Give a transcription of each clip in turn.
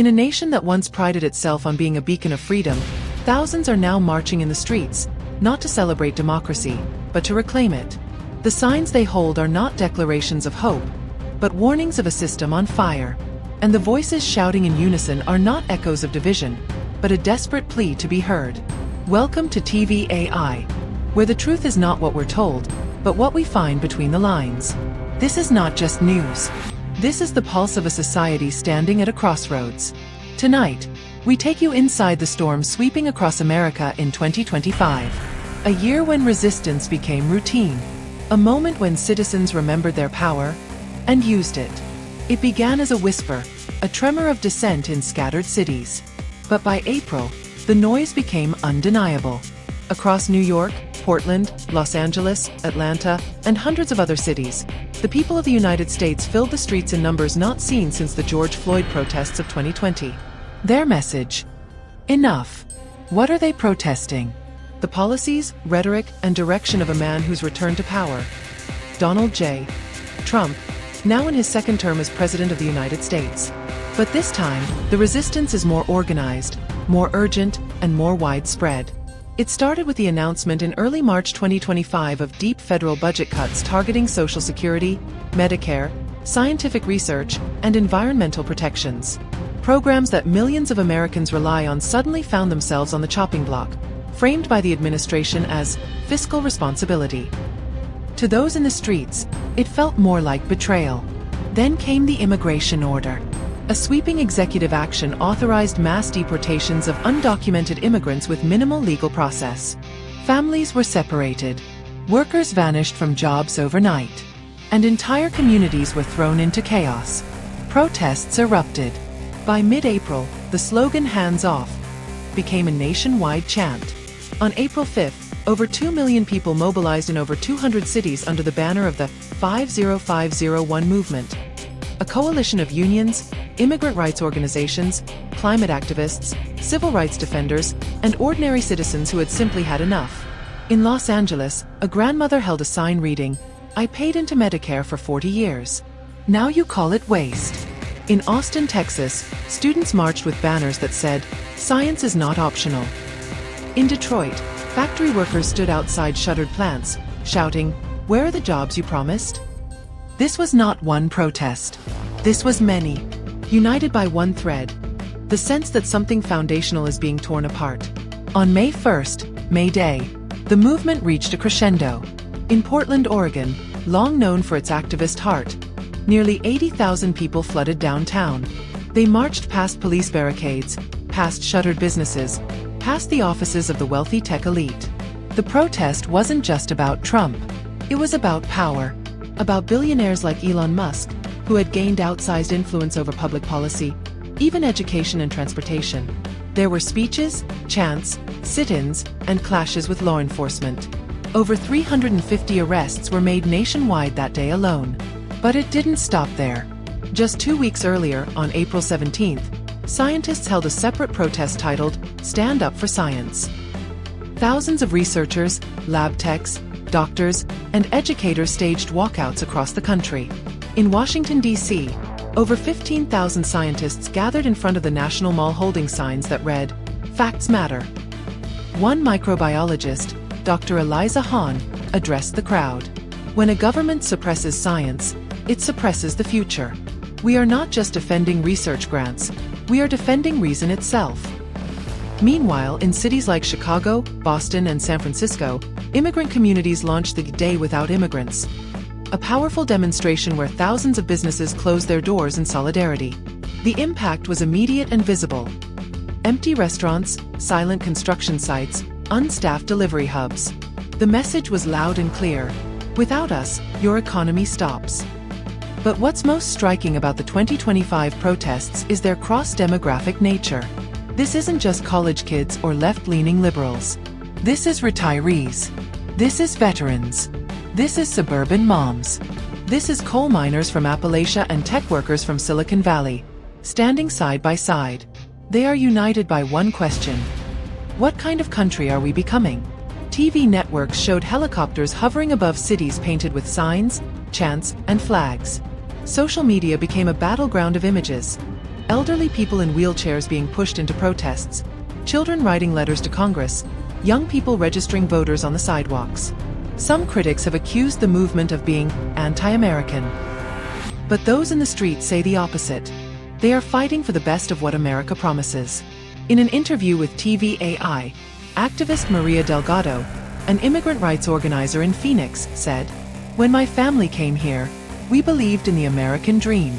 In a nation that once prided itself on being a beacon of freedom, thousands are now marching in the streets, not to celebrate democracy, but to reclaim it. The signs they hold are not declarations of hope, but warnings of a system on fire. And the voices shouting in unison are not echoes of division, but a desperate plea to be heard. Welcome to TVAI, where the truth is not what we're told, but what we find between the lines. This is not just news. This is the pulse of a society standing at a crossroads. Tonight, we take you inside the storm sweeping across America in 2025. A year when resistance became routine. A moment when citizens remembered their power and used it. It began as a whisper, a tremor of dissent in scattered cities. But by April, the noise became undeniable. Across New York, Portland, Los Angeles, Atlanta, and hundreds of other cities, the people of the United States filled the streets in numbers not seen since the George Floyd protests of 2020. Their message: enough. What are they protesting? The policies, rhetoric, and direction of a man who's returned to power. Donald J. Trump, now in his second term as President of the United States. But this time, the resistance is more organized, more urgent, and more widespread. It started with the announcement in early March 2025 of deep federal budget cuts targeting Social Security, Medicare, scientific research, and environmental protections. Programs that millions of Americans rely on suddenly found themselves on the chopping block, framed by the administration as fiscal responsibility. To those in the streets, it felt more like betrayal. Then came the immigration order. A sweeping executive action authorized mass deportations of undocumented immigrants with minimal legal process. Families were separated. Workers vanished from jobs overnight. And entire communities were thrown into chaos. Protests erupted. By mid-April, the slogan "Hands Off" became a nationwide chant. On April 5th, over 2 million people mobilized in over 200 cities under the banner of the 50501 movement. A coalition of unions, immigrant rights organizations, climate activists, civil rights defenders, and ordinary citizens who had simply had enough. In Los Angeles, a grandmother held a sign reading, "I paid into Medicare for 40 years. Now you call it waste." In Austin, Texas, students marched with banners that said, "Science is not optional." In Detroit, factory workers stood outside shuttered plants, shouting, "Where are the jobs you promised?" This was not one protest. This was many, united by one thread: the sense that something foundational is being torn apart. On May 1st, May Day, the movement reached a crescendo. In Portland, Oregon, long known for its activist heart, nearly 80,000 people flooded downtown. They marched past police barricades, past shuttered businesses, past the offices of the wealthy tech elite. The protest wasn't just about Trump. It was about power. About billionaires like Elon Musk, who had gained outsized influence over public policy, even education and transportation. There were speeches, chants, sit-ins, and clashes with law enforcement. Over 350 arrests were made nationwide that day alone. But it didn't stop there. Just 2 weeks earlier, on April 17th, scientists held a separate protest titled, "Stand Up for Science." Thousands of researchers, lab techs, doctors, and educators staged walkouts across the country. In Washington, D.C., over 15,000 scientists gathered in front of the National Mall holding signs that read, "Facts Matter." One microbiologist, Dr. Eliza Hahn, addressed the crowd. When a government suppresses science, it suppresses the future. We are not just defending research grants, we are defending reason itself. Meanwhile, in cities like Chicago, Boston, and San Francisco, immigrant communities launched the Day Without Immigrants, a powerful demonstration where thousands of businesses closed their doors in solidarity. The impact was immediate and visible. Empty restaurants, silent construction sites, unstaffed delivery hubs. The message was loud and clear: without us, your economy stops. But what's most striking about the 2025 protests is their cross-demographic nature. This isn't just college kids or left-leaning liberals. This is retirees. This is veterans. This is suburban moms. This is coal miners from Appalachia and tech workers from Silicon Valley, standing side by side. They are united by one question: what kind of country are we becoming? TV networks showed helicopters hovering above cities painted with signs, chants, and flags. Social media became a battleground of images. elderly people in wheelchairs being pushed into protests, children writing letters to Congress, young people registering voters on the sidewalks. Some critics have accused the movement of being anti-American. But those in the streets say the opposite. They are fighting for the best of what America promises. In an interview with TVAI, activist Maria Delgado, an immigrant rights organizer in Phoenix, said, "When my family came here, we believed in the American dream.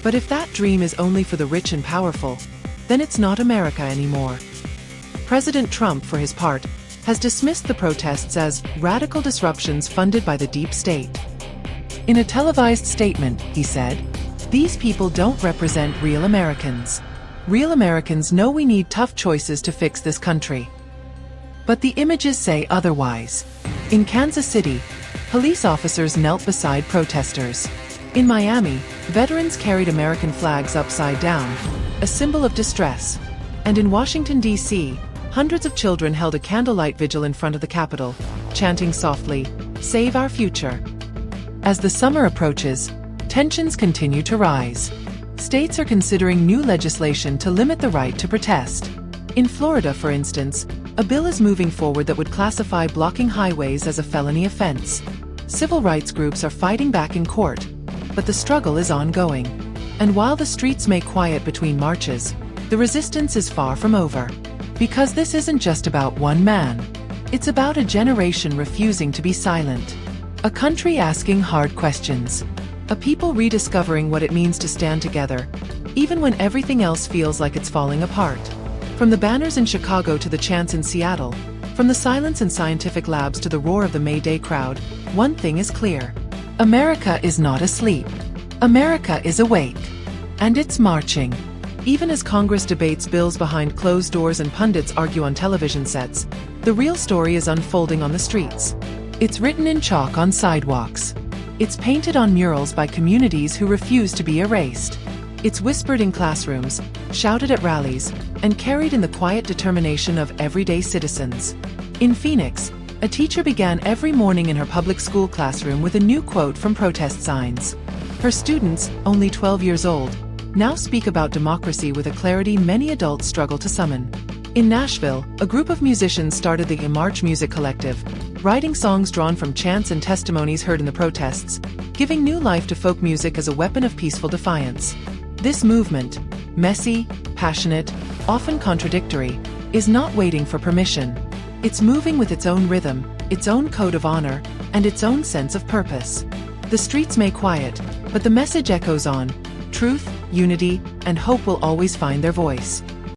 But if that dream is only for the rich and powerful, then it's not America anymore." President Trump, for his part, has dismissed the protests as radical disruptions funded by the deep state. In a televised statement, he said, "These people don't represent real Americans. Real Americans know we need tough choices to fix this country." But the images say otherwise. In Kansas City, police officers knelt beside protesters. In Miami, veterans carried American flags upside down, a symbol of distress. And in Washington, D.C., hundreds of children held a candlelight vigil in front of the Capitol, chanting softly, "Save our future." As the summer approaches, tensions continue to rise. States are considering new legislation to limit the right to protest. In Florida, for instance, a bill is moving forward that would classify blocking highways as a felony offense. Civil rights groups are fighting back in court, but the struggle is ongoing. And while the streets may quiet between marches, the resistance is far from over. Because this isn't just about one man. It's about a generation refusing to be silent. A country asking hard questions. A people rediscovering what it means to stand together, even when everything else feels like it's falling apart. From the banners in Chicago to the chants in Seattle, from the silence in scientific labs to the roar of the May Day crowd, one thing is clear. America is not asleep. America is awake. And it's marching. Even as Congress debates bills behind closed doors and pundits argue on television sets, the real story is unfolding on the streets. It's written in chalk on sidewalks. It's painted on murals by communities who refuse to be erased. It's whispered in classrooms, shouted at rallies, and carried in the quiet determination of everyday citizens. In Phoenix, a teacher began every morning in her public school classroom with a new quote from protest signs. Her students, only 12 years old, now speak about democracy with a clarity many adults struggle to summon. In Nashville, a group of musicians started the March Music Collective, writing songs drawn from chants and testimonies heard in the protests, giving new life to folk music as a weapon of peaceful defiance. This movement, messy, passionate, often contradictory, is not waiting for permission. It's moving with its own rhythm, its own code of honor, and its own sense of purpose. The streets may quiet, but the message echoes on. Truth, unity, and hope will always find their voice.